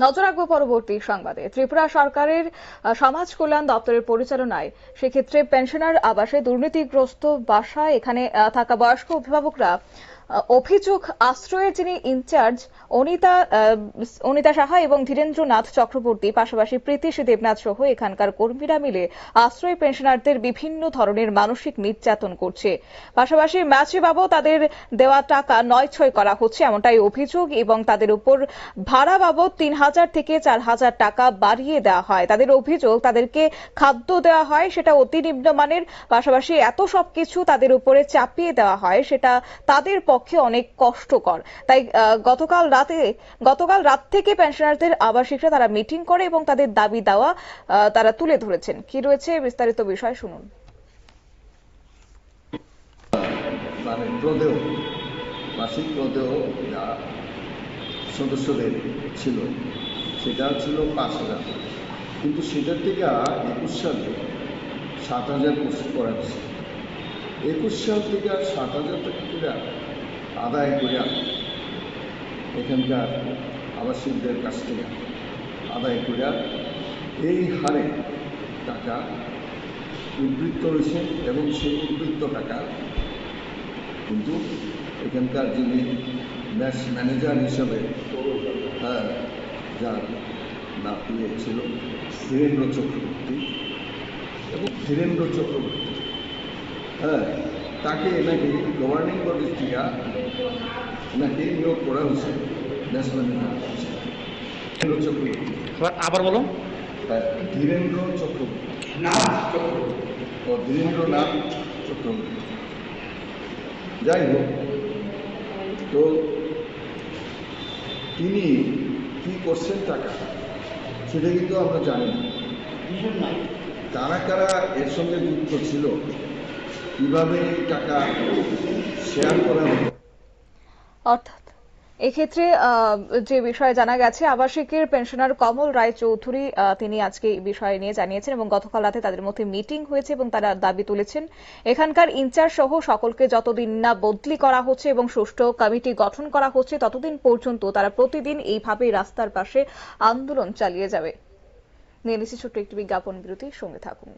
নজর রাখবো পরবর্তী সংবাদে। ত্রিপুরা সরকারের সমাজ কল্যাণ দপ্তরের পরিচালনায় সেক্ষেত্রে পেনশনার আবাসে দুর্নীতিগ্রস্ত বাসায় এখানে থাকা বয়স্ক অভিভাবকরা অভিযোগ আশ্রয়ের যিনি ইনচার্জ অনিতা সাহা এবং ধীরেন্দ্রনাথ চক্রবর্তী, পাশাপাশি প্রীতিশী দেবনাথ সহ এখানকার কর্মীরা মিলে আশ্রয় পেনশনারদের বিভিন্ন ধরনের মানসিক নির্যাতন করছে। পাশাপাশি ম্যাচে বাবদ তাদের দেওয়া টাকা নয়ছয় করা হচ্ছে এমনটাই অভিযোগ, এবং তাদের উপর ভাড়া বাবদ ৩,০০০ থেকে ৪,০০০ টাকা বাড়িয়ে দেওয়া হয়। তাদের অভিযোগ তাদেরকে খাদ্য দেওয়া হয় সেটা অতি নিম্নমানের, পাশাপাশি এত সবকিছু তাদের উপরে চাপিয়ে দেওয়া হয় সেটা তাদের পক্ষে অনেক কষ্টকর। তাই গতকাল রাত থেকে পেনশনারদের আবাসিকরা তারা মিটিং করে এবং তাদের দাবি দাওয়া তারা তুলে ধরেছেন। কি রয়েছে বিস্তারিত বিষয় শুনুন। মাসিক প্রদেয় যা সদস্যদের ছিল সেটা ছিল ৫,০০০, কিন্তু সেটার থেকে ২১ সালে ৭,০০০ করা হয়েছে। ২১ সাল থেকে ৭,০০০ টাকা করে আদায় করে এখানকার আবাসিকদের কাছ থেকে আদায় করে এই হারে টাকা উদ্বৃত্ত রয়েছে, এবং সেই উদ্বৃত্ত টাকা কিন্তু এখানকার যিনি ম্যানেজার হিসাবে যার নাম ছিল ধীরেন্দ্র চক্রবর্তী, এবং ধীরেন্দ্র চক্রবর্তী তাকে নাকি গভর্নিং বডির থেকে নাকি নিয়োগ করা হয়েছে ধীরেন্দ্র চক্রবর্তী। আবার বলো। ধীরেন্দ্র চক্রবর্তী, ধীরেন্দ্রনাথ চক্রবর্তী। যাই হোক, তো তিনি কি করছেন টাকা সেটা কিন্তু আমরা জানি না। কারা কারা এর সঙ্গে যুক্ত ছিল, কিভাবে টাকা শেয়ার করা হতো। অর্থাৎ এক্ষেত্রে যে বিষয়ে জানা গেছে, আবাসিকের পেনশনার কমল রায় চৌধুরী তিনি আজকে এই বিষয় নিয়ে জানিয়েছেন, এবং গতকাল রাতে তাদের মধ্যে মিটিং হয়েছে এবং তারা দাবি তুলেছেন এখানকার ইনচার্জ সহ সকলকে যতদিন না বদলি করা হচ্ছে এবং সুষ্ঠু কমিটি গঠন করা হচ্ছে ততদিন পর্যন্ত তারা প্রতিদিন এইভাবেই রাস্তার পাশে আন্দোলন চালিয়ে যাবে। নিয়ে নিচ্ছি ছোট্ট একটি বিজ্ঞাপন বিরতি, সঙ্গে থাকুন।